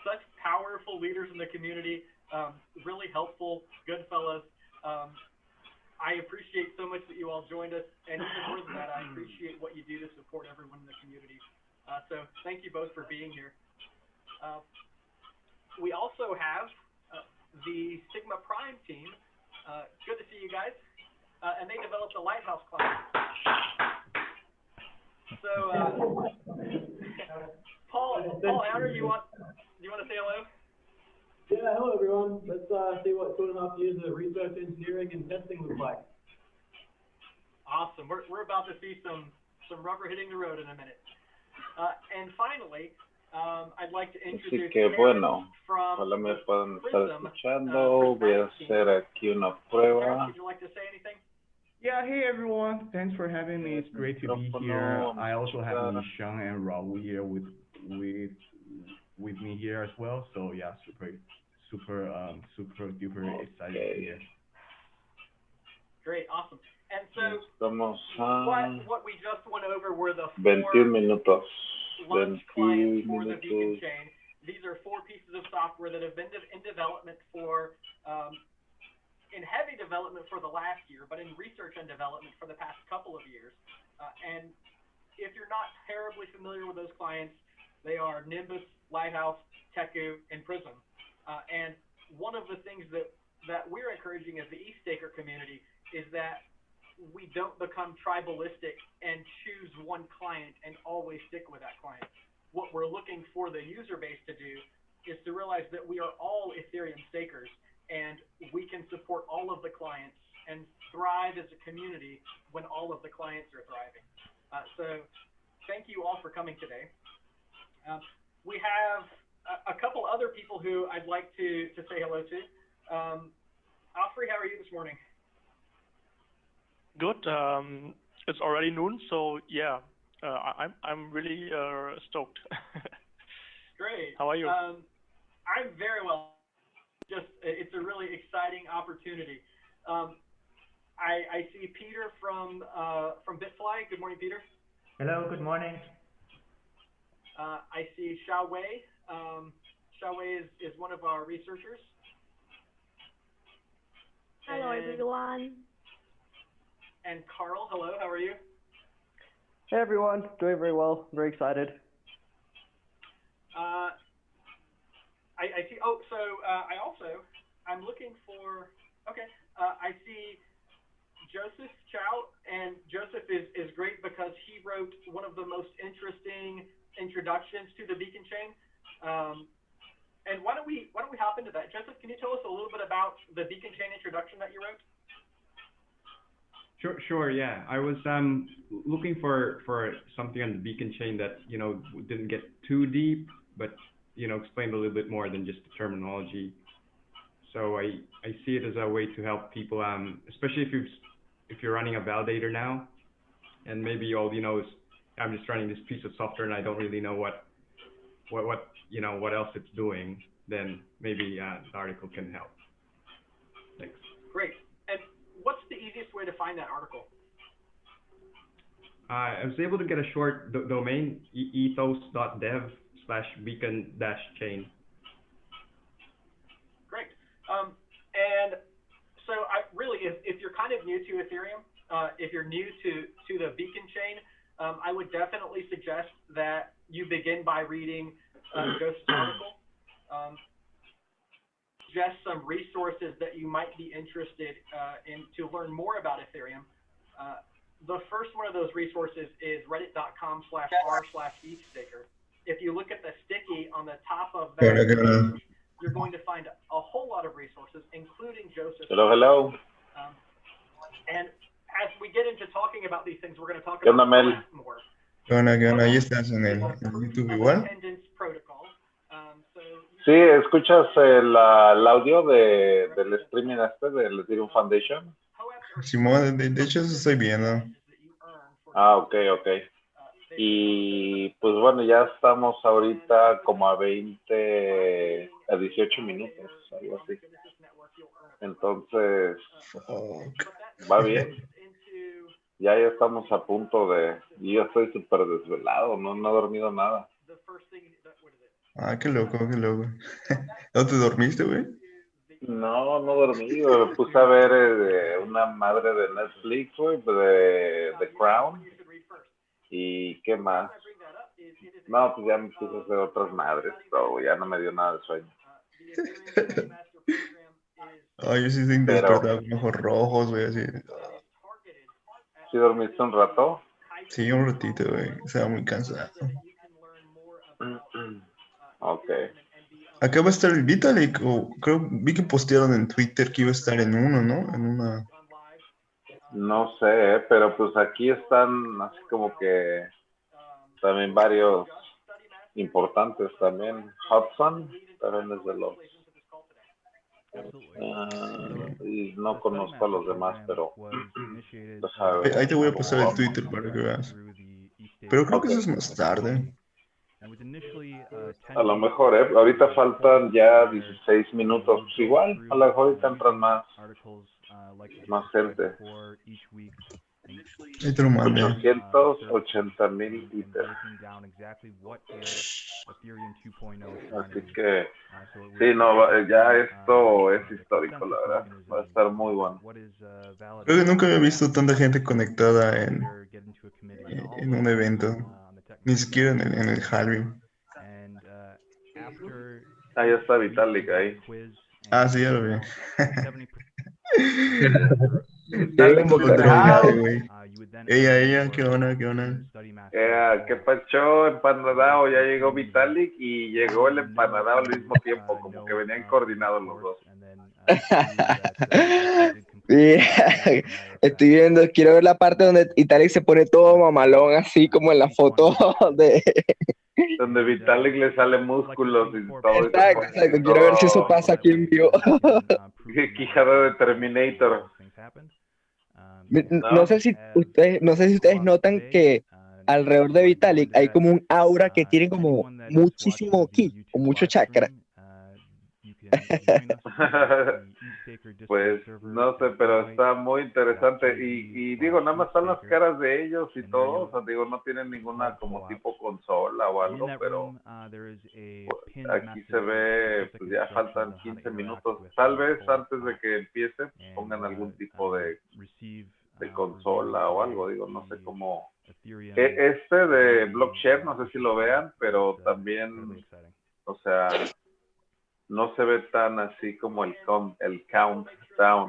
Such powerful leaders in the community, really helpful, good fellas. I appreciate so much that you all joined us, and even more than that, I appreciate what you do to support everyone in the community. So thank you both for being here. Uh, we also have the Sigma Prime team. Good to see you guys. And they developed a lighthouse client. So, Paul Outer, do you want to say hello? Yeah, hello everyone. Let's see what 2.5 years of research, engineering, and testing look like. Awesome. We're about to see some rubber hitting the road in a minute. And finally, I'd like to introduce Así que bueno, from ojalá me puedan estar Prism, escuchando. Voy a hacer aquí una prueba. Would you like to say anything? Yeah, hey everyone. Thanks for having me. It's great to be here. I also have Nishang and Raul here with me here as well. So yeah, super duper excited to be here. Great, awesome. And so Estamos a what we just went over were the 21 minutos. launch clients 21 for the Beacon minutos. chain. These are 4 pieces of software that have been in development for in heavy development for the last year, but in research and development for the past couple of years. And if you're not terribly familiar with those clients, they are Nimbus, Lighthouse, Teku, and Prism. And one of the things that we're encouraging as the eStaker community is that we don't become tribalistic and choose one client and always stick with that client. What we're looking for the user base to do is to realize that we are all Ethereum stakers, and we can support all of the clients and thrive as a community when all of the clients are thriving. So thank you all for coming today. We have a couple other people who I'd like to say hello to. Alfred, how are you this morning? Good. It's already noon, so yeah, I'm really stoked. Great. How are you? I'm very well. It's a really exciting opportunity. I see Peter from Bitfly. Good morning, Peter. Hello. Good morning. I see Xiao Wei. Xiao Wei is one of our researchers. Hello, everyone. And Carl, hello, how are you? Hey everyone, doing very well. Very excited. I see. Oh, so I'm looking for. Okay, I see Joseph Chow, and Joseph is great because he wrote one of the most interesting introductions to the Beacon chain. And why don't we hop into that? Joseph, can you tell us a little bit about the Beacon chain introduction that you wrote? Sure, yeah. I was looking for something on the Beacon chain that didn't get too deep, but explained a little bit more than just the terminology. So I see it as a way to help people, especially if you're running a validator now, and maybe all you know is I'm just running this piece of software and I don't really know what what else it's doing, then maybe the article can help. Thanks. Great. And what's the easiest way to find that article? I was able to get a short domain, ethos.dev/beacon-chain. Great. And so if you're kind of new to Ethereum, if you're new to the Beacon chain, I would definitely suggest that you begin by reading Joseph's article. Suggest some resources that you might be interested in to learn more about Ethereum. The first one of those resources is reddit.com/r/ethstaker. If you look at the sticky on the top of that page, you're going to find a whole lot of resources, including Joseph's. Hello. And as we get into talking about these things, we're going to talk about more. ¿Qué onda? ¿Ya estás en el YouTube igual? Sí, ¿escuchas el audio del streaming del Ethereum Foundation? Simón, de hecho eso estoy viendo. Ah, ok. Y pues bueno, ya estamos ahorita como a 18 minutos, algo así. Entonces, va bien. Ya estamos a punto y yo estoy súper desvelado, no he dormido nada. Ah, qué loco. ¿No te dormiste, güey? No dormí, me puse a ver una madre de Netflix, güey, de The Crown. ¿Y qué más? No, pues ya me puse a hacer otras madres, pero ya no me dio nada de sueño. Ay, yo sí estoy despertado con ojos rojos, güey, así. ¿Sí dormiste un rato? Sí, un ratito, güey. Estaba muy cansado. Ok. Acá va a estar el Vitalik, o vi que postearon en Twitter que iba a estar en uno, ¿no? En una... No sé, pero pues aquí están así como que también varios importantes también. Hudson también es de los... y no conozco a los demás, pero... Ahí te voy a pasar el Twitter para que veas. Pero creo que eso es más tarde. A lo mejor, ahorita faltan ya 16 minutos. Igual, a lo mejor ahorita entran más gente. Ahí te lo mandé. 880,000 ítems. Así que, sí, no, ya esto es histórico, la verdad. Va a estar muy bueno. Creo que nunca había visto tanta gente conectada en un evento. Ni siquiera en el halving. Ya está Vitalik ahí. Ah, sí, ya lo vi. Vitalik in the house. Ella, ¿qué onda? ¿Qué pacho? Empanadao, ya llegó Vitalik y llegó el empanadao al mismo tiempo, como que venían coordinados los dos. Estoy viendo, quiero ver la parte donde Vitalik se pone todo mamalón, así como en la foto de... Donde Vitalik le sale músculos y todo. Exacto, quiero ver si eso pasa aquí en vivo. Quijada de Terminator. No sé si ustedes notan que alrededor de Vitalik hay como un aura que tiene como muchísimo ki, o mucho chakra. Pues no sé, pero está muy interesante y digo, nada más están las caras de ellos y todo, o sea, digo, no tienen ninguna como tipo consola o algo, pero pues, aquí se ve, pues ya faltan 15 minutos, tal vez antes de que empiece pongan algún tipo de consola o algo, digo, no sé cómo. Este de Blockchain, no sé si lo vean, pero también, o sea, no se ve tan así como el countdown,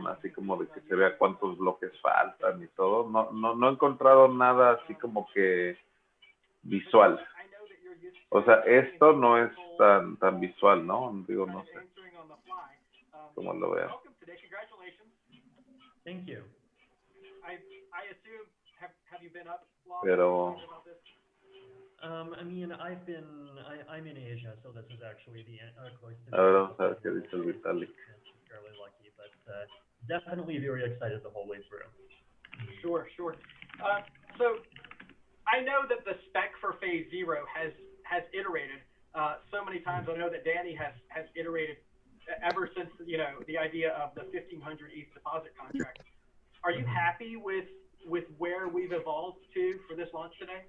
así como de que se vea cuántos bloques faltan y todo. No he encontrado nada así como que visual. O sea, esto no es tan visual, ¿no? Digo, no sé cómo lo vean. Pero I mean, I'm in Asia, so this is actually close to me. A ver, vamos a ver qué dice el Vitalik. Fairly lucky, but definitely very excited the whole way through. Sure. So I know that the spec for Phase 0 has iterated so many times. I know that Danny has iterated ever since, you know, the idea of the 1,500 ETH deposit contract. Are you happy with where we've evolved to for this launch today?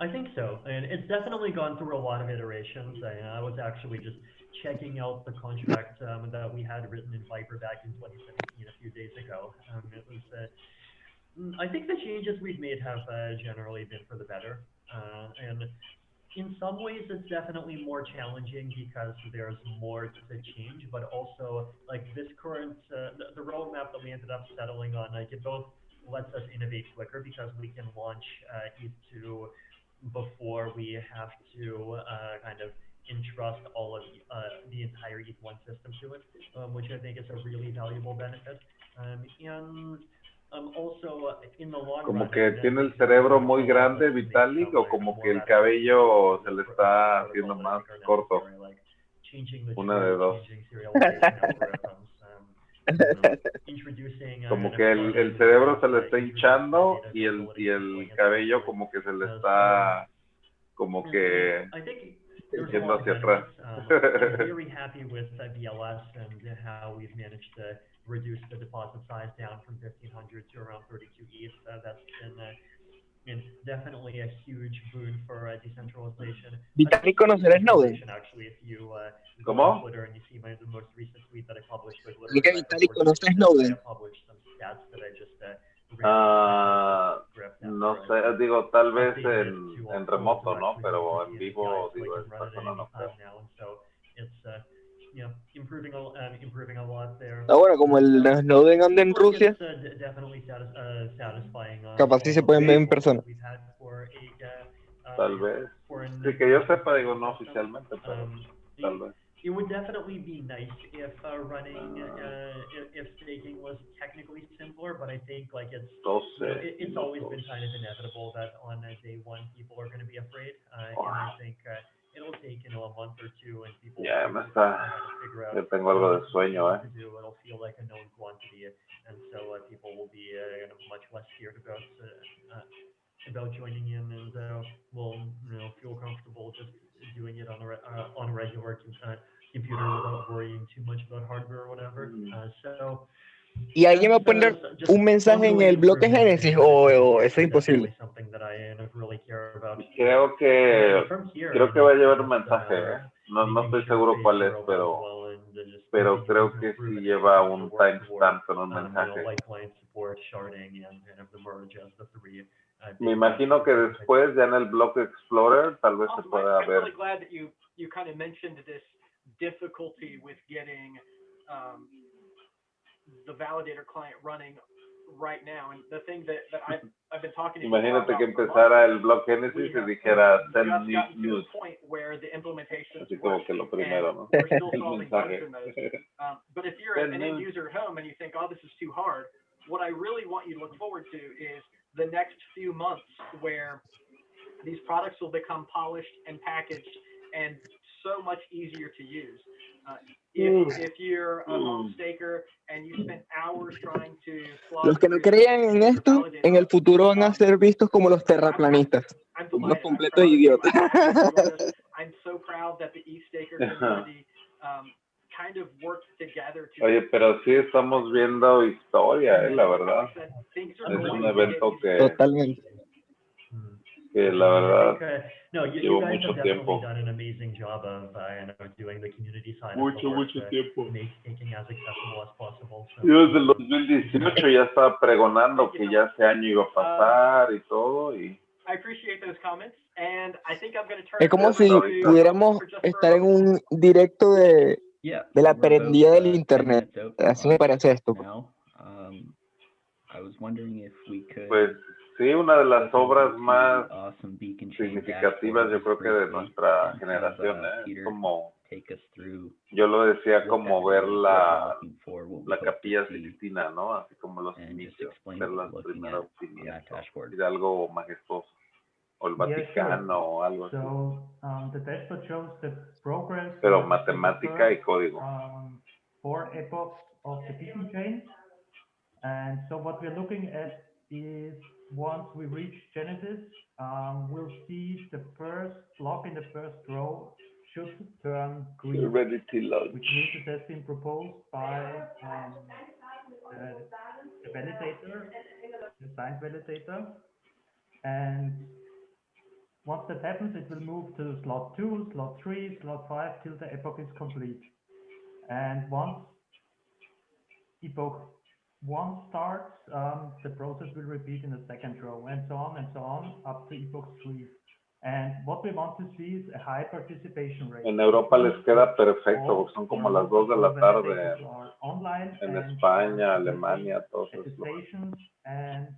I think so, and it's definitely gone through a lot of iterations. I was actually just checking out the contract that we had written in Viper back in 2017 a few days ago. It was, I think the changes we've made have generally been for the better, and in some ways it's definitely more challenging because there's more to change, but also like this current, the roadmap that we ended up settling on, like it both lets us innovate quicker because we can launch ETH2 before we have to kind of entrust all of the entire ETH1 system to it, which I think is a really valuable benefit. And also in the long Como run, que tiene el cerebro muy grande, Vitalik, o como que el cabello se le está haciendo más corto. Una de dos. Como que el cerebro se le está hinchando y el cabello como que se le está como que yendo hacia atrás. I'm very happy with BLS and how we've managed to reduce the deposit size down from 1,500 to around 32 ETH. That's been definitely a huge boon for decentralization. Vitalik conocer a Snowden. Actually, if you ¿Cómo? go on Twitter and you see the most recent tweet that I published with Vitalik conoce a Snowden. I published some stats that I just no sé, digo, tal vez en remoto, ¿no? Pero en vivo, digo, en persona no creo. Improving a lot there. Ah, bueno, como el Snowden anda en Rusia, capaz sí se pueden ver en persona. Tal vez. Sí, que yo sepa, digo, no oficialmente, pero tal vez. It would definitely be nice if running, if staking was technically simpler, but I think like it's always been kind of inevitable that on day one people are going to be afraid, and I think it'll take a month or two and people will figure out yo tengo algo de sueño, what to do. It'll feel like a known quantity, and so people will be much less scared about joining in, and will feel comfortable just doing it on a regular computer without worrying too much about hardware or whatever. ¿Y alguien va a poner un mensaje en el bloque Génesis o eso es imposible? Creo que va a llevar un mensaje, ¿eh? No estoy seguro cuál es, pero creo que sí lleva un timestamp con un mensaje. Me imagino que después, ya en el Block Explorer, tal vez se pueda ver. I'm really glad that you kind of mentioned this difficulty with getting the validator client running right now. And the thing that I've been talking to you about. Imagínate que empezara el Block Genesis y dijera send news. Así como que lo primero, ¿no? El mensaje. But if you're an end user at home and you think, oh, this is too hard, what I really want you to look forward to is the next few months where these products will become polished and packaged and so much easier to use. If you're a home staker and you spent hours trying to los que no creían en esto, en el futuro van a ser vistos como los terraplanistas, unos completos idiotas. I'm so proud that the e-staker community kind of worked together to... Oye, pero sí estamos viendo historia, la verdad. Es un evento que... Totalmente. Que la verdad llevo mucho tiempo. Mucho tiempo. Yo desde el 2018 ya estaba pregonando que ya ese año iba a pasar y todo. Es como si pudiéramos estar en un directo de la aprendida del internet. Así me parece esto. Pues sí, una de las obras más significativas, yo creo que de nuestra generación, es como, yo lo decía, como ver la Capilla Sixtina, ¿no? Así como los inicios, ver las primeras cimientos, de algo majestuoso, o el Vaticano, o algo así. Pero matemática y código. And so what we're looking at is once we reach Genesis, we'll see the first block in the first row should turn green, Serenity launch. which means it has been proposed by the validator, the signed validator. And once that happens, it will move to slot 2, slot 3, slot 5 till the epoch is complete. And once epoch 1 starts, the process will repeat in the second row, and so on, up to epoch 3. And what we want to see is a high participation rate. En Europa les queda perfecto, porque son como las 2 de la tarde. En España, Alemania, todos esos lugares. And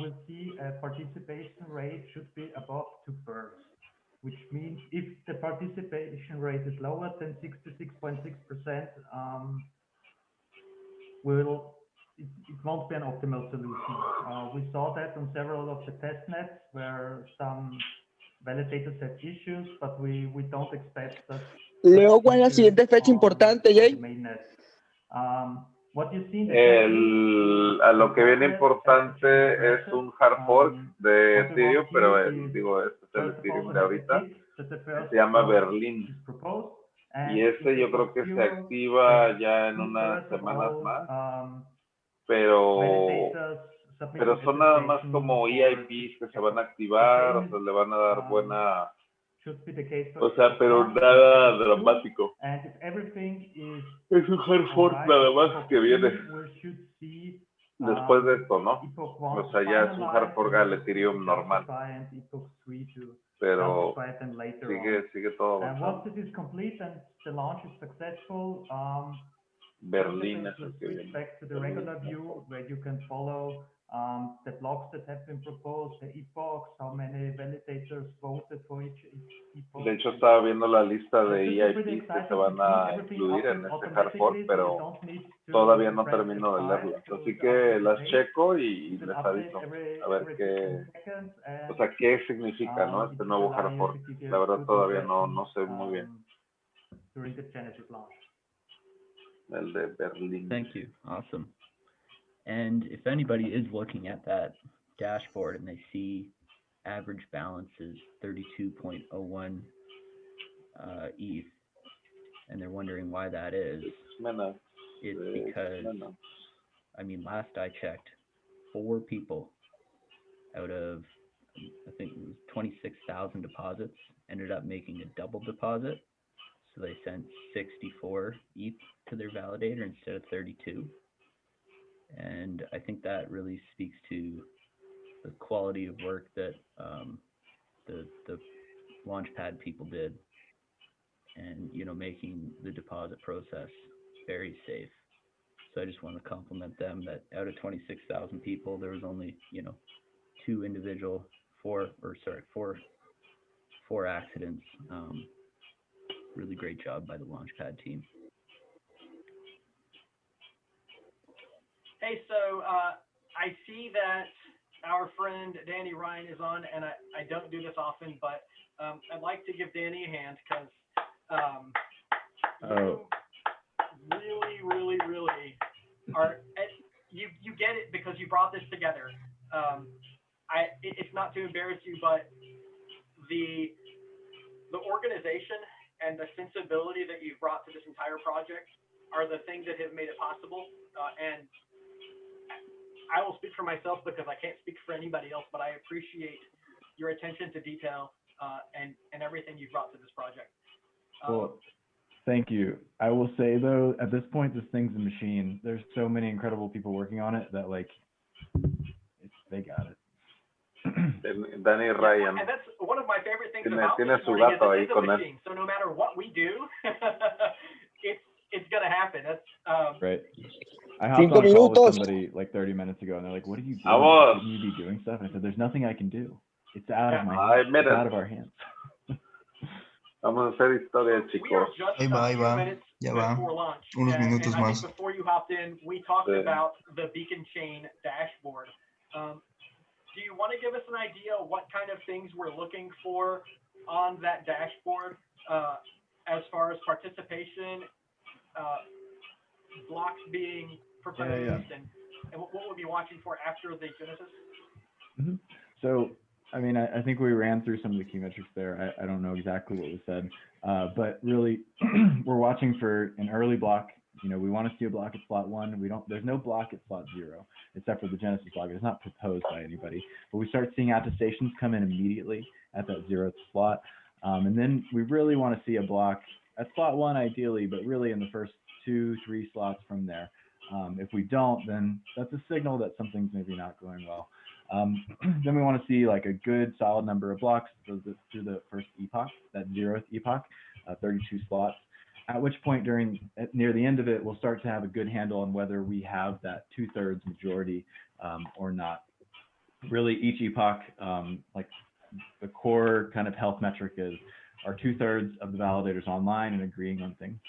we'll see a participation rate should be above 2/3, which means if the participation rate is lower than 66.6%, it won't be an optimal solution. We saw that on several of the test nets where some validators had issues, but we don't expect that. Luego, ¿cuál es la siguiente fecha importante, Jay? What you see A lo que viene importante es un hard fork de Ethereum, pero este es el Ethereum de ahorita, se llama Berlín. Y ese yo creo que se activa ya en unas semanas más, pero son nada más como EIPs que se van a activar, o sea, le van a dar buena, o sea, pero nada dramático. Es un hard fork nada más que viene después de esto, ¿no? O sea, ya es un hard fork al Ethereum normal. Pero sigue todo avanzando. Berlín es el que viene. The blocks that have been proposed, the epochs, how many validators voted for each epoch. De hecho, estaba viendo la lista de EIPs que se van a incluir en este hard fork, pero todavía no termino de leerlas. Así que las checo y les aviso a ver qué significa, ¿no? Este nuevo hard fork. La verdad todavía no sé muy bien. El de Berlín. Thank you. Awesome. And if anybody is looking at that dashboard and they see average balance is 32.01 ETH, and they're wondering why that is, it's because, I mean, last I checked, 4 people out of, I think it was 26,000 deposits ended up making a double deposit. So they sent 64 ETH to their validator instead of 32. And I think that really speaks to the quality of work that the Launchpad people did, and making the deposit process very safe. So I just want to compliment them that out of 26,000 people, there was only 4 accidents. Really great job by the Launchpad team. Hey, so I see that our friend Danny Ryan is on, and I don't do this often, but I'd like to give Danny a hand because you really are. You get it because you brought this together. It's not to embarrass you, but the organization and the sensibility that you've brought to this entire project are the things that have made it possible. And I will speak for myself because I can't speak for anybody else, but I appreciate your attention to detail and everything you've brought to this project. Well, thank you. I will say though, at this point, this thing's a machine. There's so many incredible people working on it that they got it. Danny Ryan. And that's one of my favorite things about this su gato is ahí con él. So no matter what we do, it's gonna happen. That's right. I hopped on a call with somebody like 30 minutes ago, and they're like, "What are you doing? Shouldn't you be doing stuff?" And I said, "There's nothing I can do. It's out of my hands. It's out of our hands." Vamos a hacer historia, chicos. Ahí va. Ya va. Unos minutos and más. I think before you hopped in, we talked about the Beacon Chain dashboard. Do you want to give us an idea of what kind of things we're looking for on that dashboard as far as participation, blocks being proposed, and and what we'll be watching for after the Genesis? Mm-hmm. So, I mean, I think we ran through some of the key metrics there. I don't know exactly what was said, but really, we're watching for an early block. You know, we want to see a block at slot 1. There's no block at slot 0, except for the Genesis block. It's not proposed by anybody, but we start seeing attestations come in immediately at that 0th slot. And then we really want to see a block at slot 1 ideally, but really in the first 2-3 slots from there. If we don't, then that's a signal that something's maybe not going well. Then we want to see like a good solid number of blocks through the first epoch, that 0th epoch, 32 slots. At which point near the end of it, we'll start to have a good handle on whether we have that 2/3 majority or not. Really, each epoch, like the core kind of health metric is, are 2/3 of the validators online and agreeing on things.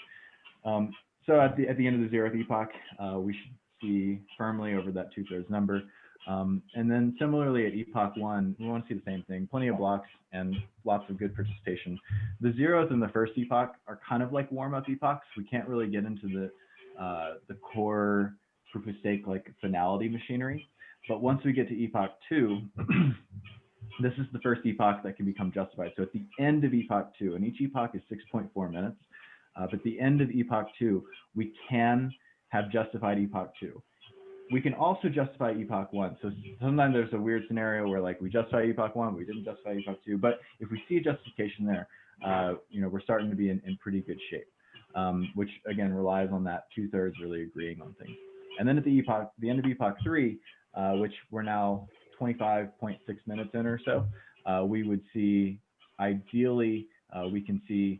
So at the end of the 0th epoch, we should see firmly over that 2/3 number. And then similarly at epoch 1, we want to see the same thing, plenty of blocks and lots of good participation. The 0th and the first epoch are kind of like warm-up epochs. We can't really get into the core proof of stake like finality machinery. But once we get to epoch 2, this is the first epoch that can become justified. So at the end of epoch 2, and each epoch is 6.4 minutes, but at the end of epoch 2, we can have justified epoch 2. We can also justify epoch 1. So sometimes there's a weird scenario where like we justify epoch 1, we didn't justify epoch 2. But if we see a justification there, you know, we're starting to be in pretty good shape, which again relies on that 2/3 really agreeing on things. And then at the end of epoch 3, which we're now 25.6 minutes in or so, we would see ideally we can see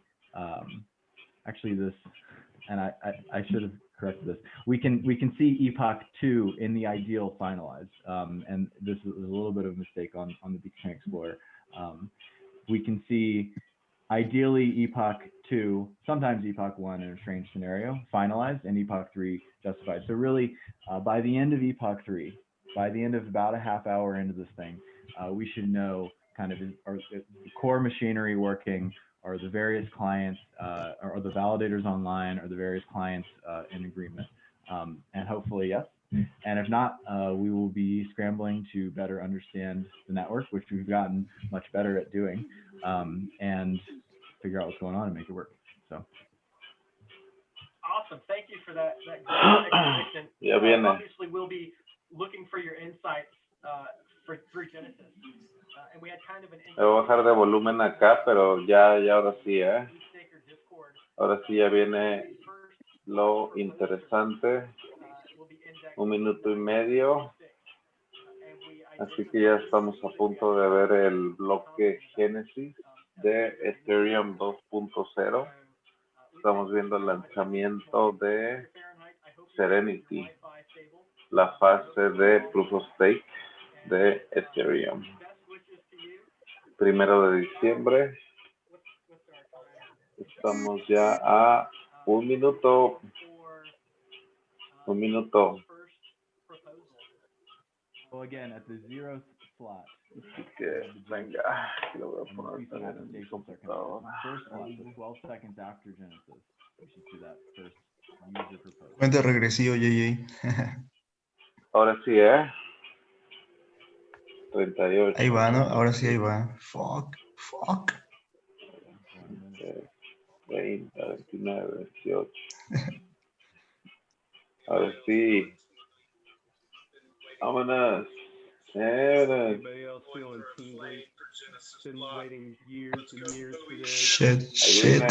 actually this, and I should have corrected this. We can see epoch 2 in the ideal finalized, and this is a little bit of a mistake on the Beacon Explorer. We can see ideally epoch 2, sometimes epoch 1 in a strange scenario, finalized, and epoch 3 justified. So really, by the end of epoch 3, by the end of about a half hour into this thing, we should know kind of are the core machinery working, are the various clients, are the validators online, are the various clients in agreement? And hopefully, yes. And if not, we will be scrambling to better understand the network, which we've gotten much better at doing, and figure out what's going on and make it work. So. Awesome. Thank you for that great explanation. Ya viene. Obviously, we'll be looking for your insights through Genesis. And we had kind of an Le voy a bajar de volumen acá, pero ya ahora sí, Ahora sí ya viene lo interesante. 1 minuto y medio. Así que ya estamos a punto de ver el bloque Génesis de Ethereum 2.0. Estamos viendo el lanzamiento de Serenity, la fase de Proof of Stake de Ethereum. 1 de diciembre. Estamos ya a 1 minuto. 1 minuto. So again, at the 0th slot. Así que, venga, lo voy a poner en mi computador. First slot, so 12 seconds after Genesis. We should see that first user proposal. Cuenta regresivo, JJ. Ahora sí, 38. Ahí va, ¿no? Ahora sí, ahí va. Fuck. 20, 29, 28. Ahora sí. Vámonos. Anybody else feeling tingly? Been waiting years and years for this. Shit.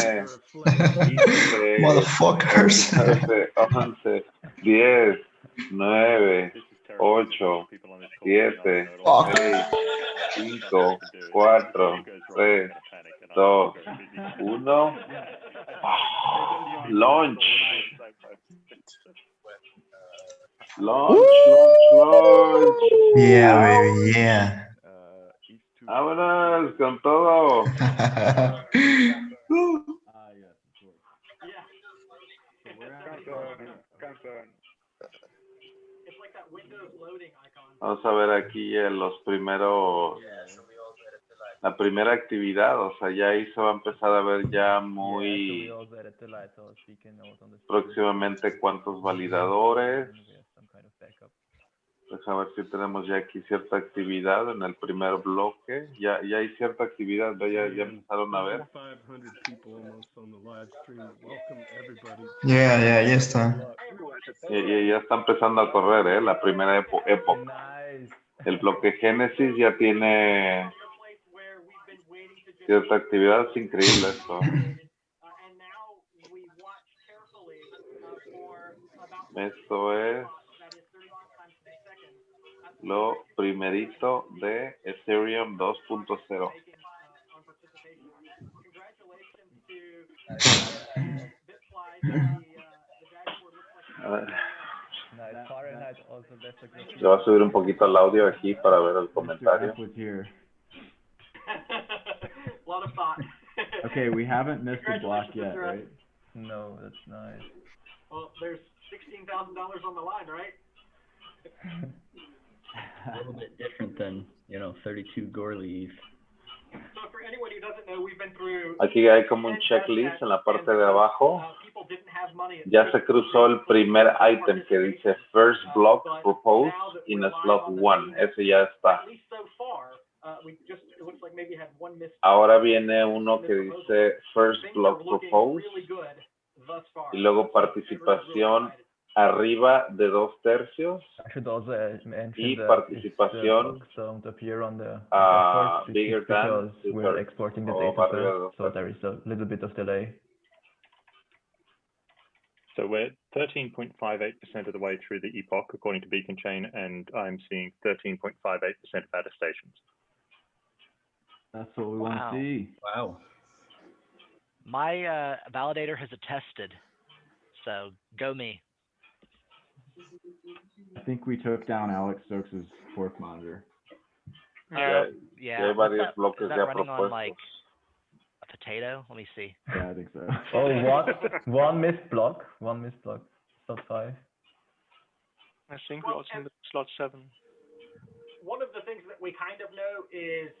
Motherfuckers. 11, 10, 9, 8, 7, 6, 5, 4, 3, 2, 1. Launch. Yeah, baby, yeah. Vámonos con todo. Vamos a ver aquí los primeros, la primera actividad, o sea, ya ahí se va a empezar a ver ya muy próximamente cuántos validadores, Déjame ver si tenemos ya aquí cierta actividad en el primer bloque. Ya hay cierta actividad, ya empezaron a ver. 500 people almost on the live stream. Welcome everybody. Ya está. Ya está empezando a correr, la primera época. El bloque Génesis ya tiene cierta actividad, es increíble esto. Esto es lo primerito de Ethereum 2.0. Le voy a subir un poquito el audio aquí para ver el comentario. Okay, we haven't missed a block yet, right? No, that's nice. Well, there's $16,000 on the line, right? A little bit different than, 32 Gorley ETH. So for anyone who doesn't know, we've been through. Aquí hay como un checklist en la parte de abajo. Ya se cruzó el primer item que dice First Block Proposed in a Slot 1. Ese ya está. Ahora viene uno que dice First Block Proposed y luego participación arriba de 2/3 y participación bigger than we're exporting the o data arriba de first, so there is a little bit of delay. So we're 13.58% of the way through the epoch, according to Beacon Chain, and I'm seeing 13.58% of attestations. That's what we want to see. Wow. My validator has attested, so go me. I think we took down Alex Stokes' fork monitor. Yeah. Hay varios bloques Is that ya running on propuestos. like a potato? Let me see. Yeah, I think so. Oh, one missed block. Slot 5. I think we're also in the slot 7. One of the things that we kind of know is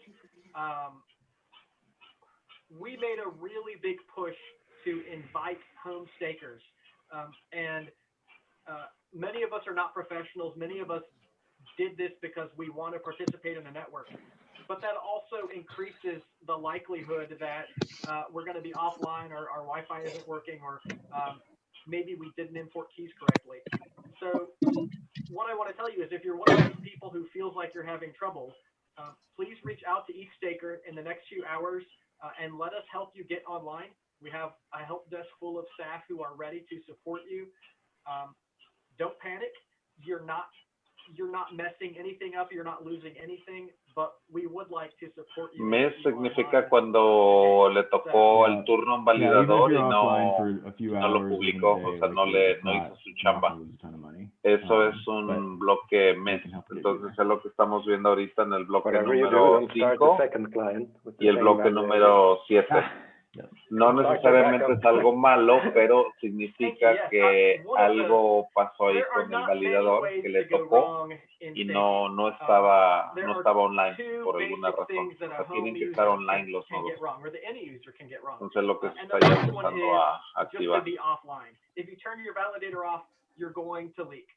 we made a really big push to invite home stakers. And many of us are not professionals. Many of us did this because we want to participate in the network. But that also increases the likelihood that we're going to be offline, or our Wi-Fi isn't working, or maybe we didn't import keys correctly. So what I want to tell you is, if you're one of those people who feels like you're having trouble, please reach out to each staker in the next few hours and let us help you get online. We have a help desk full of staff who are ready to support you. Don't panic. You're not messing anything up. You're not losing anything. But we would like to support you. Mes significa cuando le tocó el turno a un validador y no lo publicó, o sea, no hizo su chamba. Eso es un bloque mes. Entonces es lo que estamos viendo ahorita en el bloque número 5 y el bloque número 7. No necesariamente es algo malo, pero significa que algo pasó ahí con el validador que le tocó y no estaba online por alguna razón. O sea, tienen que estar online los nodos. Entonces lo que se está ya empezando a activar. If you turn your validator off, you're going to leak.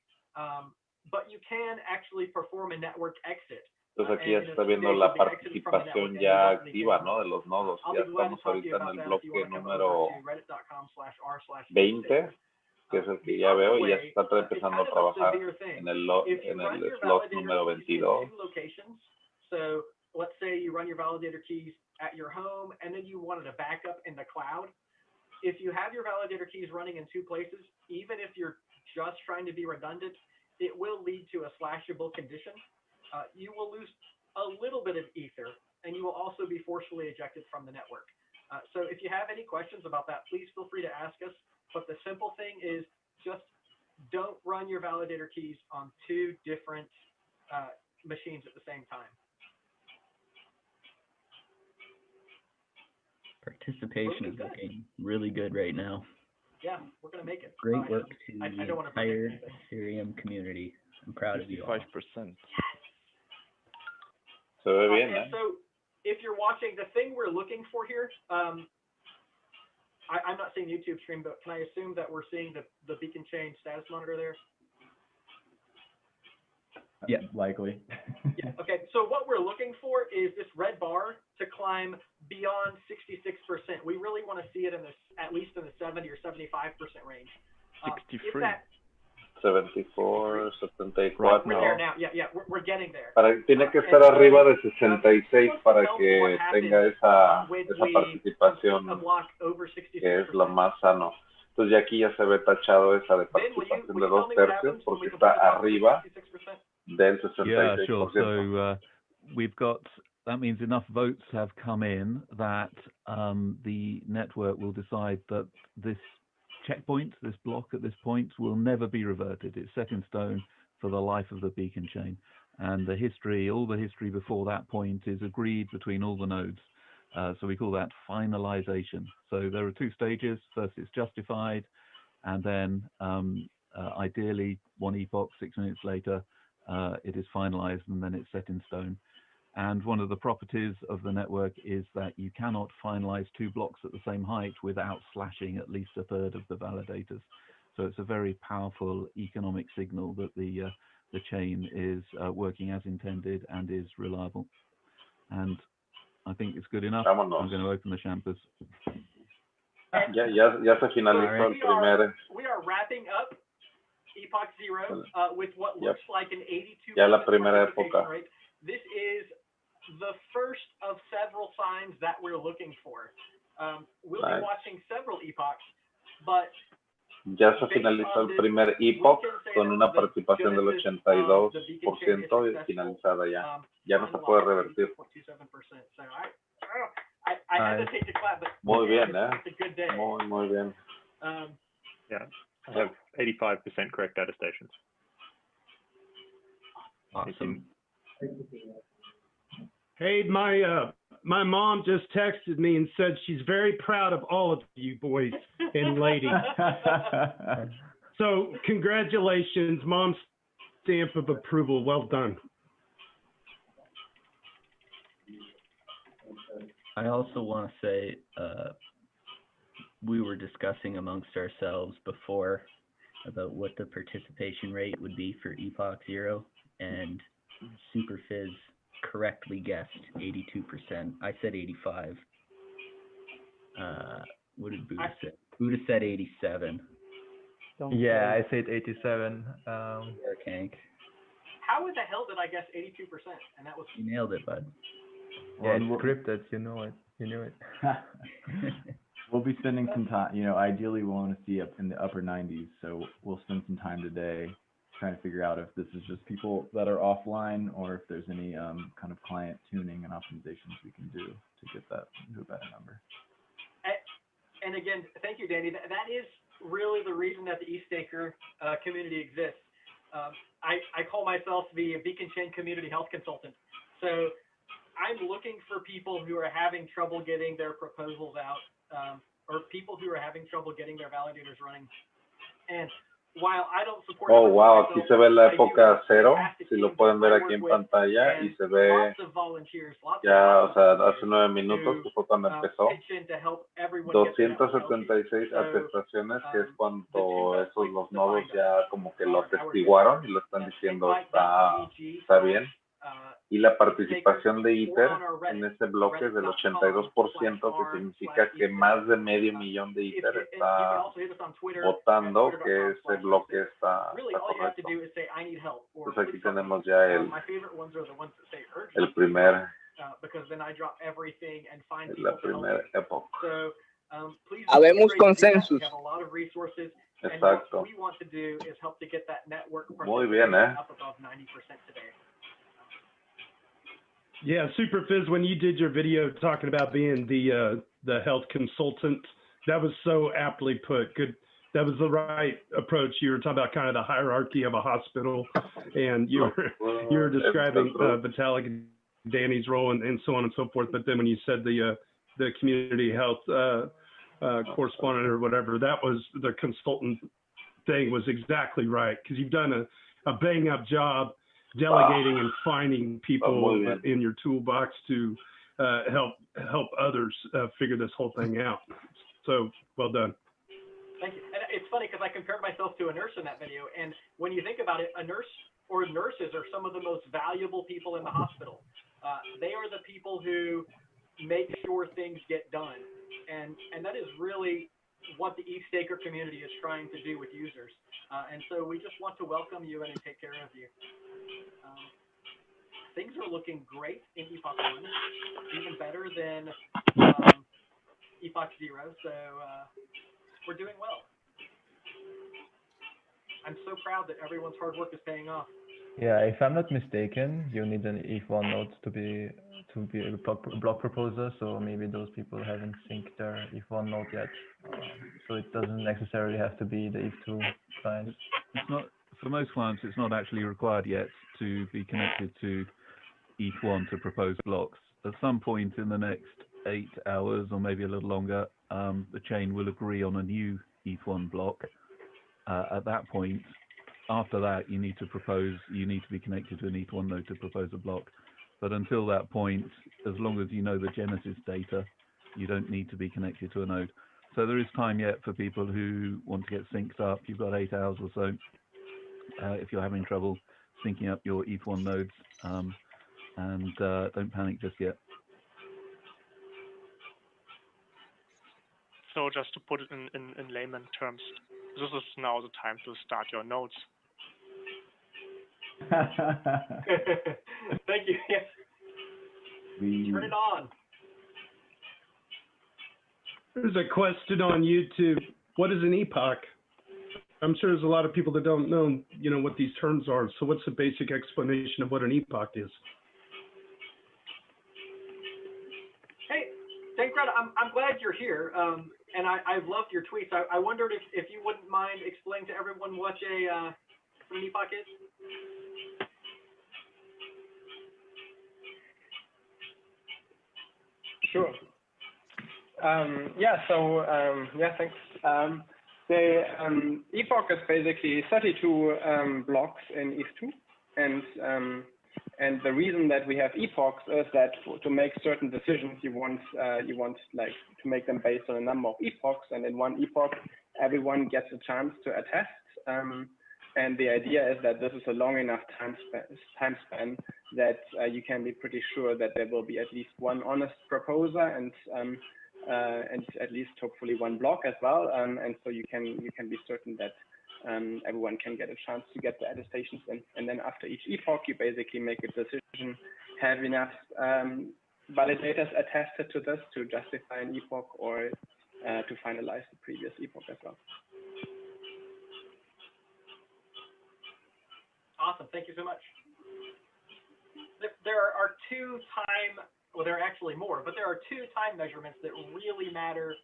But you can actually perform a network exit. Entonces aquí ya se está viendo la participación ya activa, ¿no? De los nodos. Ya estamos ahorita en el bloque número 20, que es el que ya veo, y ya se está empezando a trabajar en el slot número 22. So let's say you run your validator keys at your home and then you wanted a backup in the cloud. If you have your validator keys running in two places, even if you're just trying to be redundant, it will lead to a slashable condition. You will lose a little bit of ether, and you will also be forcefully ejected from the network. So if you have any questions about that, please feel free to ask us. But the simple thing is just don't run your validator keys on two different machines at the same time. Participation is looking really good right now. Yeah, we're going to make it. Great work to the entire Ethereum community. I'm proud of you all. 55%. Se ve bien, and so if you're watching, the thing we're looking for here, I'm not seeing YouTube stream, but can I assume that we're seeing the Beacon Chain status monitor there? Yeah. Likely. Yeah. Okay. So what we're looking for is this red bar to climb beyond 66%. We really want to see it in this, at least in the 70 or 75% range. 63. 74, 74, We're there now. Yeah, we're getting there. Tiene que estar arriba de 66 para que tenga esa participación que es lo más sano. Entonces ya aquí ya se ve tachado esa de participación de 2/3 porque está arriba del 66%. Yeah, sure. So we've got, that means enough votes have come in that the network will decide that this checkpoint, this block at this point, will never be reverted. It's set in stone for the life of the beacon chain. And the history, all the history before that point is agreed between all the nodes. So we call that finalization. So there are two stages. First, it's justified, and then ideally 1 epoch, 6 minutes later, it is finalized, and then it's set in stone. And one of the properties of the network is that you cannot finalize 2 blocks at the same height without slashing at least 1/3 of the validators. So it's a very powerful economic signal that the chain is working as intended and is reliable. And I think it's good enough. Vámonos. I'm going to open the champers. Ya se finalizó el primer. We are wrapping up Epoch 0 with what looks like an 82% Ya la primera época. rate. This is the first of several signs that we're looking for. We'll be watching several epochs, but ya se finalizó el primer epoch con una participación del 82% y finalizada ya. Ya no se puede revertir. I hesitate to clap, but muy bien, it's a good day. Muy bien. Yeah, I have 85% correct attestations. Awesome. Hey, my mom just texted me and said she's very proud of all of you boys and ladies. So congratulations, mom's stamp of approval. Well done. I also want to say we were discussing amongst ourselves before about what the participation rate would be for Epoch 0, and Superfizz correctly guessed 82%. I said 85. What did Buddha say? Buddha said 87. Yeah, I said 87. Kank. How in the hell did I guess 82%? And that was You nailed it, bud. Yeah, it's scripted. You know it. You knew it. We'll be spending some time. You know, ideally we want to see up in the upper 90s. So we'll spend some time today trying to figure out if this is just people that are offline or if there's any kind of client tuning and optimizations we can do to get that into a better number. And again, thank you, Danny. That is really the reason that the eStaker community exists. I call myself the Beacon Chain Community Health Consultant. So I'm looking for people who are having trouble getting their proposals out, or people who are having trouble getting their validators running. And while I don't support wow, aquí se ve la época 0, si lo pueden ver aquí en pantalla, y se ve ya, o sea, hace 9 minutos, que fue cuando empezó, 276 atestaciones, que es cuando esos los nodos ya como que lo atestiguaron y lo están diciendo está bien. Y la participación de Ether en ese bloque es del 82%, que significa que más de medio millón de Ether está votando que ese bloque está correcto. Entonces aquí tenemos ya el primer, la primera época. Habemos consensus. Exacto. Muy bien, Yeah, Superfizz, when you did your video talking about being the health consultant, that was so aptly put. Good, that was the right approach. You were talking about kind of the hierarchy of a hospital, and you were describing Vitalik and Danny's role and so on and so forth. But then when you said the community health correspondent or whatever, that was the consultant thing was exactly right, because you've done a bang up job delegating and finding people in your toolbox to help others figure this whole thing out. So well done. Thank you. And it's funny because I compared myself to a nurse in that video, and when you think about it, a nurse or nurses are some of the most valuable people in the hospital. They are the people who make sure things get done. And that is really what the e-staker community is trying to do with users. And so we just want to welcome you and take care of you. Things are looking great in Epoch 1, even better than Epoch 0, so we're doing well. I'm so proud that everyone's hard work is paying off. Yeah, if I'm not mistaken, you need an ETH1 node to be a block proposer, so maybe those people haven't synced their ETH1 node yet. So it doesn't necessarily have to be the ETH2 client. It's not, for most clients, it's not actually required yet to be connected to ETH1 to propose blocks. At some point in the next 8 hours, or maybe a little longer, the chain will agree on a new ETH1 block. At that point, after that, you need to be connected to an ETH1 node to propose a block. But until that point, as long as you know the genesis data, you don't need to be connected to a node. So there is time yet for people who want to get synced up. You've got 8 hours or so if you're having trouble syncing up your ETH1 nodes. And don't panic just yet. So just to put it in layman terms, this is now the time to start your nodes. Thank you. Yes. Turn it on. There's a question on YouTube. What is an epoch? I'm sure there's a lot of people that don't know, what these terms are. So what's the basic explanation of what an epoch is? Hey, Dankrad, I'm glad you're here. And I've loved your tweets. I wondered if you wouldn't mind explaining to everyone what an epoch is. Sure. Thanks. The epoch is basically 32 blocks in ETH2, and the reason that we have epochs is that to make certain decisions, you want like to make them based on a number of epochs, and in one epoch, everyone gets a chance to attest. And the idea is that this is a long enough time span that you can be pretty sure that there will be at least one honest proposer and at least hopefully one block as well. And so you can be certain that everyone can get a chance to get the attestations in. And then after each epoch, you basically make a decision, have enough validators attested to this to justify an epoch or to finalize the previous epoch as well. Awesome. Thank you so much. There are there are actually more, but there are two time measurements that really matter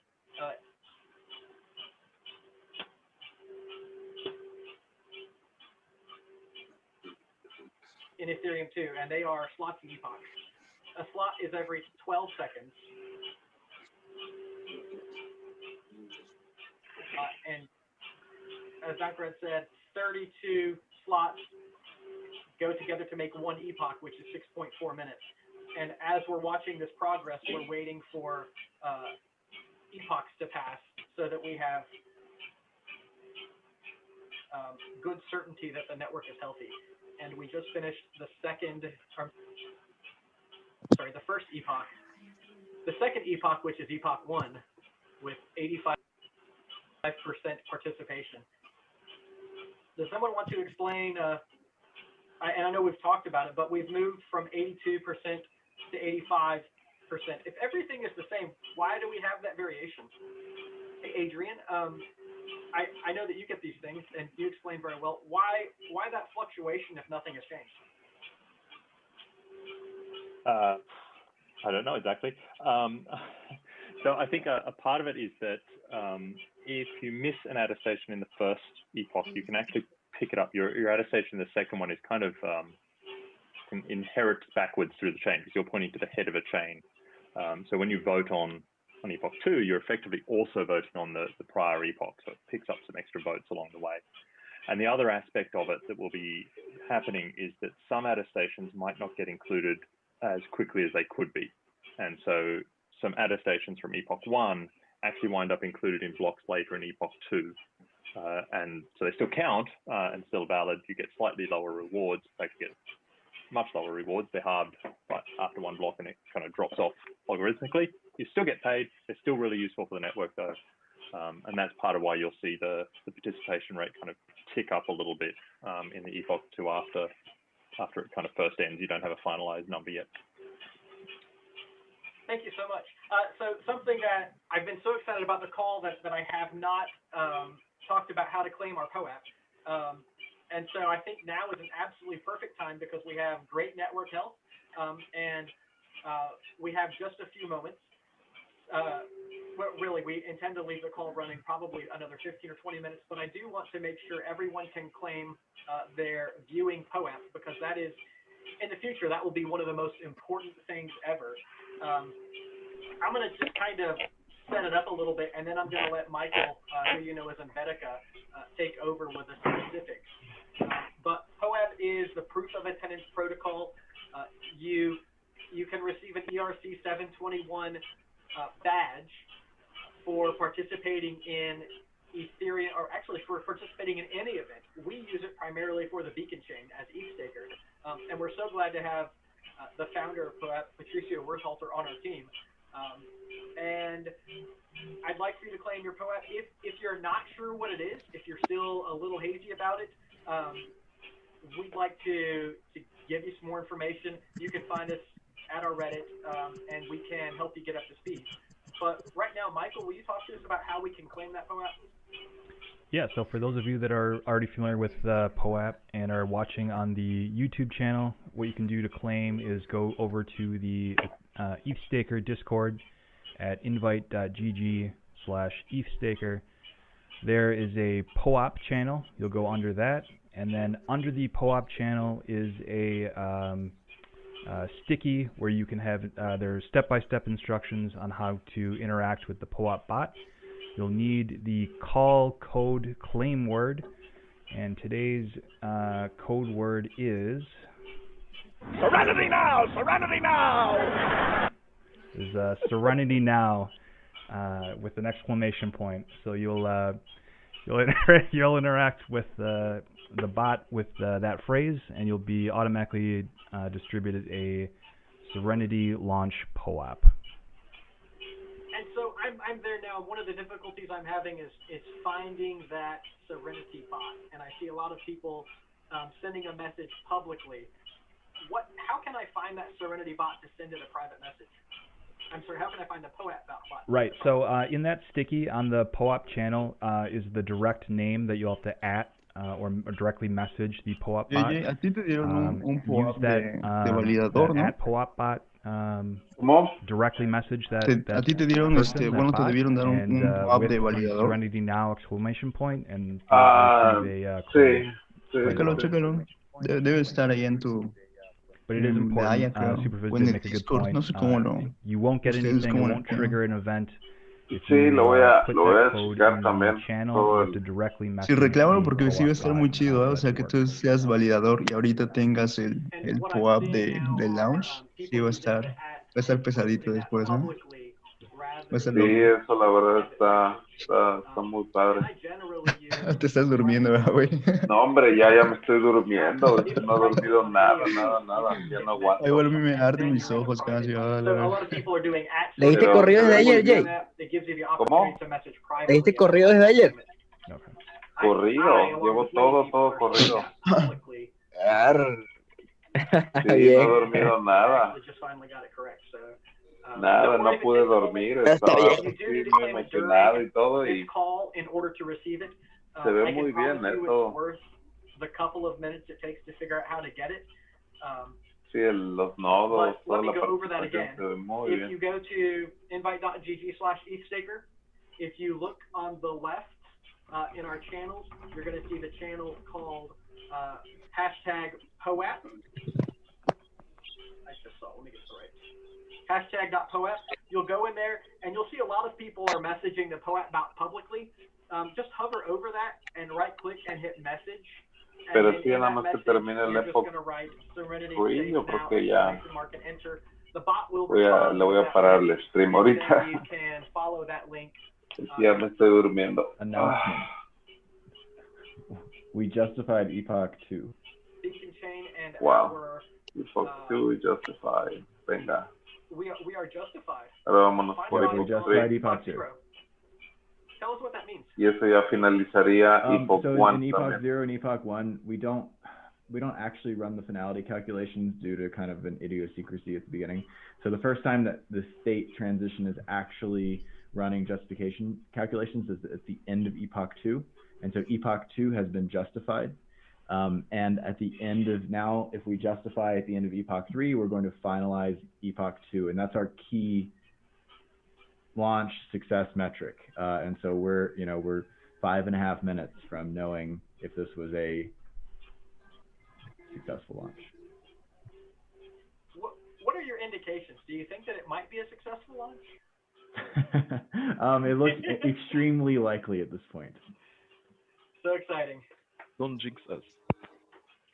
in Ethereum too, and they are slots and epochs. A slot is every 12 seconds. And as Dankrad said, 32 slots go together to make one epoch, which is 6.4 minutes. And as we're watching this progress, we're waiting for epochs to pass so that we have good certainty that the network is healthy. And we just finished the first epoch. The second epoch, which is epoch 1, with 85% participation. Does someone want to explain, and I know we've talked about it, but we've moved from 82% to 85%. If everything is the same, why do we have that variation? Hey, Adrian, I know that you get these things, and you explain very well. Why that fluctuation if nothing has changed? I don't know exactly. So I think a part of it is that if you miss an attestation in the first epoch, you can actually pick it up. Your attestation in the second one is kind of can inherit backwards through the chain because you're pointing to the head of a chain. So when you vote on epoch 2, you're effectively also voting on the prior epoch, so it picks up some extra votes along the way. And the other aspect of it that will be happening is that some attestations might not get included as quickly as they could be. And so some attestations from epoch 1 actually wind up included in blocks later in epoch 2. and so they still count and still valid. You get slightly lower rewards. In fact, you get much lower rewards. They're halved after one block, and it kind of drops off logarithmically. You still get paid. They're still really useful for the network, though, and that's part of why you'll see the participation rate kind of tick up a little bit in the epoch 2 after it kind of first ends. You don't have a finalized number yet. Thank you so much. So something that I've been so excited about the call that I have not talked about how to claim our POAP. And so I think now is an absolutely perfect time because we have great network health and we have just a few moments. Well, really, we intend to leave the call running probably another 15 or 20 minutes, but I do want to make sure everyone can claim their viewing POAP because that is, in the future, that will be one of the most important things ever. I'm going to just kind of set it up a little bit, and then I'm going to let Michael, who you know is Embeddika, take over with the specifics. But POAP is the Proof of Attendance Protocol. You can receive an ERC 721 badge for participating in Ethereum, or actually for participating in any event. We use it primarily for the Beacon Chain as ETHStaker, and we're so glad to have the founder of POAP, Patricio Werthalter, on our team. And I'd like for you to claim your POAP. If you're not sure what it is, if you're still a little hazy about it, we'd like to give you some more information. You can find us at our Reddit, and we can help you get up to speed. But right now, Michael, will you talk to us about how we can claim that POAP? Yeah, so for those of you that are already familiar with POAP and are watching on the YouTube channel, what you can do to claim is go over to the ETHStaker Discord at invite.gg/ETHStaker. There is a POAP channel. You'll go under that, and then under the POAP channel is a sticky where you can have there's step-by-step instructions on how to interact with the POAP bot. You'll need the call code claim word, and today's code word is Serenity now! Serenity now! Is Serenity now with an exclamation point. So you'll interact with the bot with that phrase, and you'll be automatically distributed a Serenity launch POAP. And so I'm there now. One of the difficulties I'm having is finding that Serenity bot, and I see a lot of people sending a message publicly. How can I find that Serenity bot to send it a private message? I'm sorry, how can I find the POAP bot? Right, so in that sticky on the POAP channel is the direct name that you'll have to or directly message the POAP bot. Oye, a ti te dieron un POAP use that, de validador, ¿no? at POAP bot directly message that. A ti te dieron bueno, te debieron dar un POAP de validador. Serenity now exclamation point and sí. Chécalo. Debe estar ahí en tu. But it is important. Supervis did make a good point. No sé cómo lo. You won't get anything. It won't trigger an event. Sí, lo voy a checar también. Sí, reclámalo porque sí va a estar muy chido, ¿eh? O sea, que tú seas validador y ahorita tengas el POAP de launch, sí va a estar pesadito después, ¿no? Sí, eso la verdad está muy padre. Te estás durmiendo, ¿verdad, güey? No, hombre, ya me estoy durmiendo. No he dormido nada. Ya no aguanto. Ay, bueno, a mí me arden mis ojos casi. ¿Leíste corrido desde ayer, Jay? ¿Cómo? ¿Leíste corrido desde ayer? Corrido, llevo todo corrido. Sí, Bien. no he dormido nada. Nada, no pude dormir. Estaba muy emocionado y todo. Y se ve muy bien esto. Sí, los nodos, toda la participación se ve muy bien. If you go to invite.gg/ETHStaker, if you look on the left in our channels, you're going to see the channel called #POAP. I just saw, let me get this right. #.POAP. You'll go in there and you'll see a lot of people are messaging the POAP bot publicly. Just hover over that and right click and hit message. Pero sí, nada más que termine el epoch ruido porque ya le voy a parar el stream ahorita. Ya me estoy durmiendo. We justified Epoch 2. Beacon Chain and Wow. our Epoch 2 justified. Venga. we are justified. Ahora vámonos por We Epoch justified 3. Epoch 2. Tell us what that means. Y eso ya finalizaría Epoch So 1 in Epoch también. 0 and Epoch 1, we don't actually run the finality calculations due to kind of an idiosyncrasy at the beginning. So the first time that the state transition is actually running justification calculations is at the end of Epoch 2. And so Epoch 2 has been justified. And at the end of now, if we justify at the end of Epoch 3, we're going to finalize Epoch 2. And that's our key launch success metric. And so we're 5.5 minutes from knowing if this was a successful launch. What are your indications? Do you think that it might be a successful launch? It looks extremely likely at this point. So exciting. Don't jinx us.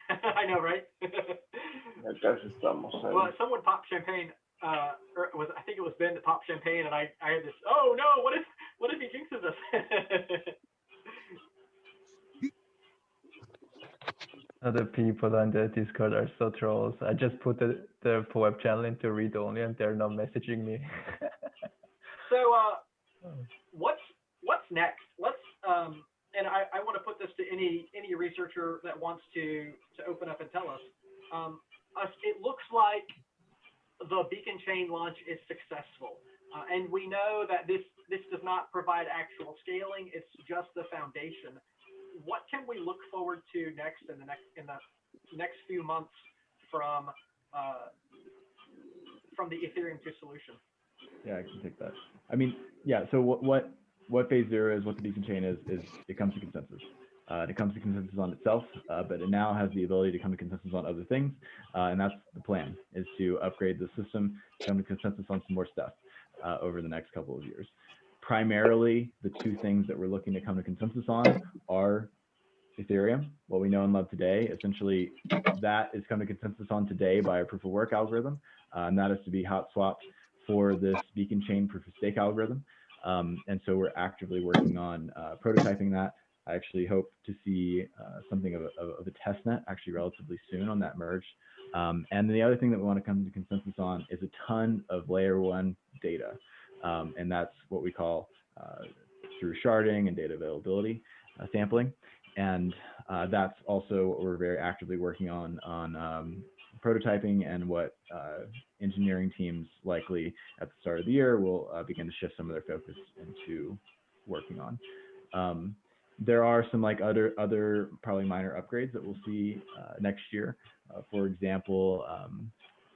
I know, right? Acá estamos ahí. Well, someone popped champagne. Or I think it was Ben that popped champagne, and I had this. Oh no! What if he jinxes us? Other people on the Discord are so trolls. I just put the POAP channel into read only, and they're not messaging me. So, what's next? Let's and I want to put this to any researcher that wants to open up and tell us. It looks like the Beacon Chain launch is successful, and we know that this does not provide actual scaling. It's just the foundation. What can we look forward to next in the next few months from the Ethereum 2 solution? Yeah, I can take that. I mean, yeah. So what phase 0 is, what the Beacon Chain is it comes to consensus. It comes to consensus on itself, but it now has the ability to come to consensus on other things, and that's the plan: is to upgrade the system, come to consensus on some more stuff over the next couple of years. Primarily, the two things that we're looking to come to consensus on are Ethereum, what we know and love today. Essentially, that is come to consensus on today by a proof of work algorithm, and that is to be hot swapped for this Beacon Chain proof of stake algorithm. And so we're actively working on prototyping that. I actually hope to see something of a test net actually relatively soon on that merge. And then the other thing that we want to come to consensus on is a ton of layer 1 data. And that's what we call through sharding and data availability sampling. And that's also what we're very actively working on prototyping, and what engineering teams likely at the start of the year will begin to shift some of their focus into working on. There are some other probably minor upgrades that we'll see next year. For example,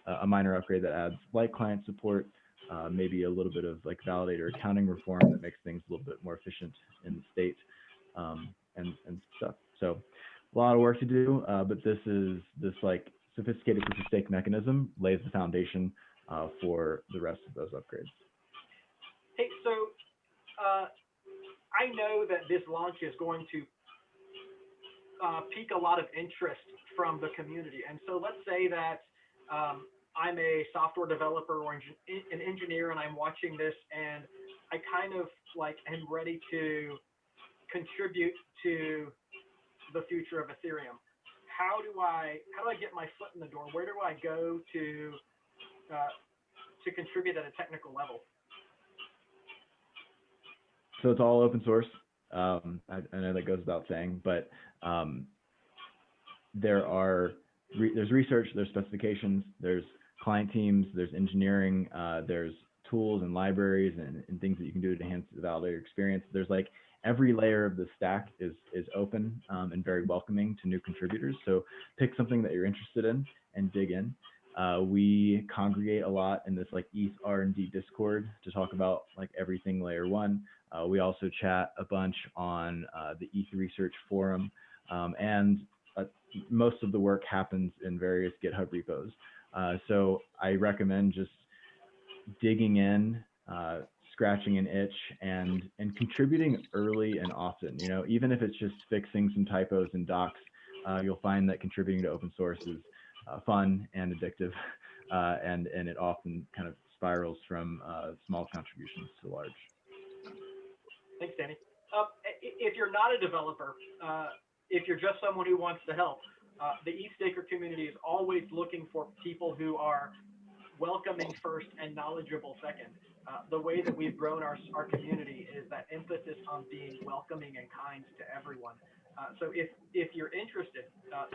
a minor upgrade that adds light client support, maybe a little bit of like validator accounting reform that makes things a little bit more efficient in the state, and stuff. So a lot of work to do, but this like sophisticated proof of stake mechanism lays the foundation for the rest of those upgrades. Hey, so I know that this launch is going to pique a lot of interest from the community, and so let's say that I'm a software developer or an engineer, and I'm watching this, and I kind of like am ready to contribute to the future of Ethereum. How do I get my foot in the door? Where do I go to contribute at a technical level? So it's all open source. I know that goes without saying, but there's research, there's specifications, there's client teams, there's engineering, there's tools and libraries and things that you can do to enhance the validator experience. There's like every layer of the stack is open and very welcoming to new contributors. So pick something that you're interested in and dig in. We congregate a lot in this like ETH R&D Discord to talk about like everything layer 1. We also chat a bunch on the ETH research forum, and most of the work happens in various GitHub repos. So I recommend just digging in, scratching an itch, and contributing early and often. You know, even if it's just fixing some typos in docs, you'll find that contributing to open source is fun and addictive, and it often kind of spirals from small contributions to large. Thanks, Danny. If you're not a developer, if you're just someone who wants to help, the eStaker community is always looking for people who are welcoming first and knowledgeable second. The way that we've grown our community is that emphasis on being welcoming and kind to everyone. So if you're interested,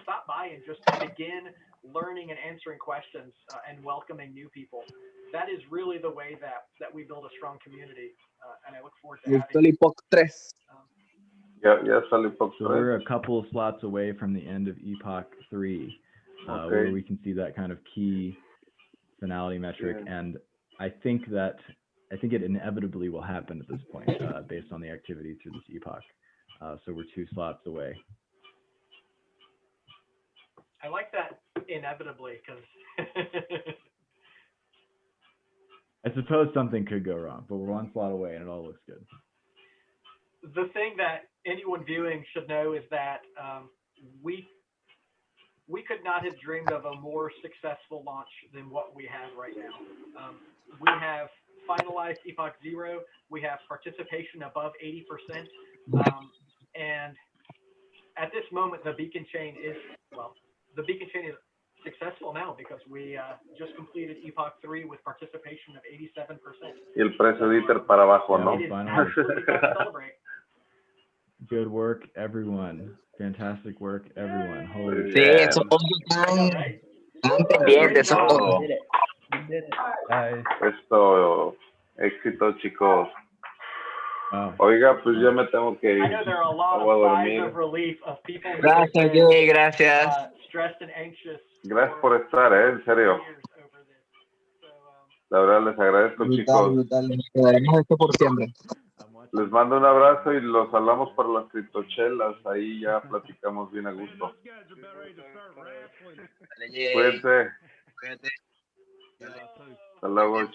stop by and just begin learning and answering questions and welcoming new people. That is really the way that we build a strong community, and I look forward to having you. Yeah, sale Epoch So we're a couple of slots away from the end of Epoch 3, where we can see that kind of key finality metric, and I think it inevitably will happen at this point, based on the activity through this epoch. So we're 2 slots away. I like that inevitably, because I suppose something could go wrong, but we're 1 slot away and it all looks good. the thing that anyone viewing should know is that we could not have dreamed of a more successful launch than what we have right now. We have finalized Epoch 0. We have participation above 80%. And at this moment, the beacon chain is successful now because we just completed Epoch 3 with participation of 87%. Y el precio de Ether para abajo, ¿no? It is absolutely time to celebrate. Good work, everyone. Fantastic work, everyone. Holy Sí, esos están pendientes, esos ojos. Esto, éxito, chicos. Oiga, pues ya me tengo que ir. I know there are a lot Voy a of sighs dormir. of relief of people who Gracias, have been, Jay, gracias. stressed and anxious. Gracias por estar, en serio. La verdad les agradezco, chicos. Brutal. Quedaremos esto por siempre. Les mando un abrazo y los hablamos por las criptochelas. Ahí ya platicamos bien a gusto. Cuídense. Hasta luego, chao.